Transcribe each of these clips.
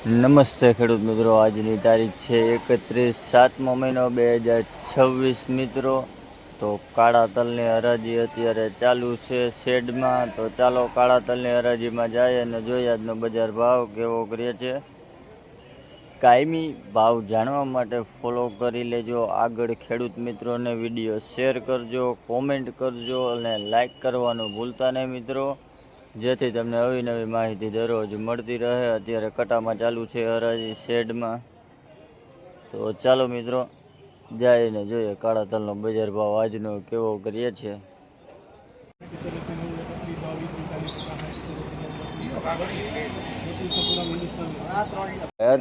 નમસ્તે ખેડૂત મિત્રો, આજની તારીખ છે 31/7 મહિનો 2026 મિત્રો. તો કાળા તલની હરાજી અત્યારે ચાલુ છે શેડમાં. તો ચાલો કાળા તલની હરાજીમાં જાય અને જોઈએ આજનો બજાર ભાવ કેવો કરીએ છે. કાયમી ભાવ જાણવા માટે ફોલો કરી લેજો. આગળ ખેડૂત મિત્રોને વિડીયો શેર કરજો, કોમેન્ટ કરજો અને લાઈક કરવાનું ભૂલતા નહીં મિત્રો, જેથી તમને નવી નવી માહિતી દરરોજ મળતી રહે. અત્યારે કટામાં ચાલુ છે હરાજી શેડમાં. તો ચાલો મિત્રો જઈને જોઈએ કાળા તલનો બજાર ભાવ આજનો કેવો કરીએ છે.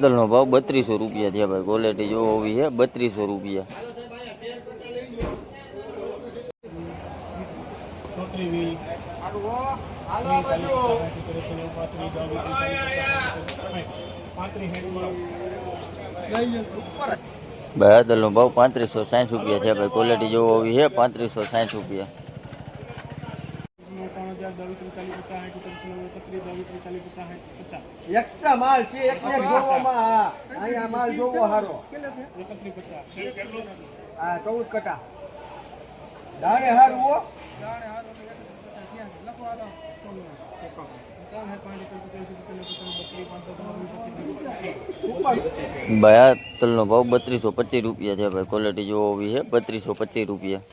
તલનો ભાવ 3200 રૂપિયા થયા ભાઈ. ક્વોલિટી જો હોવી છે 3200 રૂપિયા. બહાદલનો ભાવ 3560 રૂપિયા છે ભાઈ. ક્વોલિટી જો હોવી છે 3560 રૂપિયા. એક્સ્ટ્રા માલ છે, એકને જોવામાં અહીંયા માલ જોવો હારો. હા 14 કટા દાણે હારું હો. બહાદલનો ભાવ 3225 રૂપિયા છે ભાઈ. ક્વોલિટી જો હોવી છે 3225 રૂપિયા.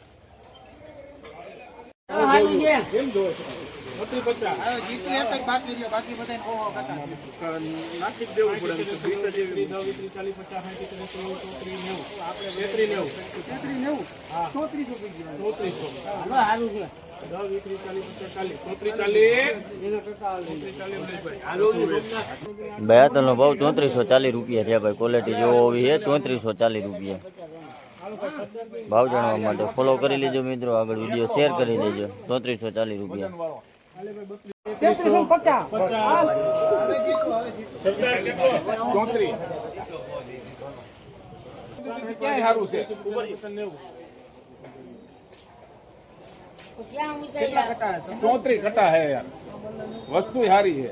બહાદલનો ભાવ 3440 રૂપિયા છે ભાઈ. ક્વોલિટી જો હોવી છે 3440 રૂપિયા. ભાવ જાણવા માટે ફોલો કરી લેજો મિત્રો, આગળ વિડીયો શેર કરી દેજો. 3440 રૂપિયા. चौतरी कटा है यार, वस्तु हारी है.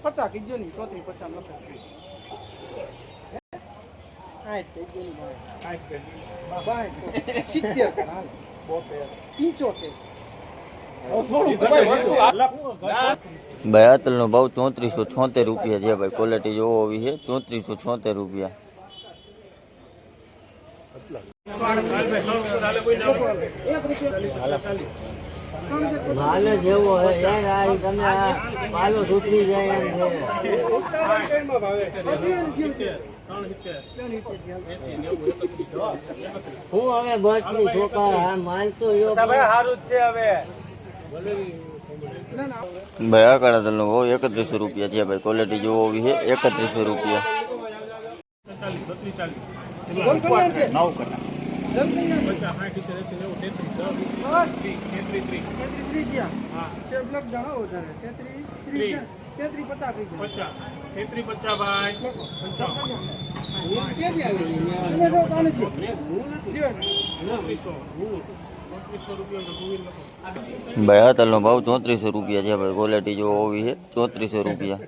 50 કીજો ની 34 બહાદલનો ભાવ 3476 રૂપિયા છે ભાઈ. ક્વોલિટી જોવો હોવી છે 3476 રૂપિયા. માલ જેવો હે યાર, આ તમે પાલો છૂટી જાય એમ છે. હું હવે બસની છોકરા માલ તો સારું જ છે. હવે ભાઈ આ કાળા તલનો ભાવ 3100 રૂપિયા છે ભાઈ. ક્વોલિટી જોવો હોવી છે 3100 રૂપિયા. ભાઈ આ તલનો ભાવ 3400 રૂપિયા છે ભાઈ. ક્વોલિટી જો હોવી છે 3400 રૂપિયા.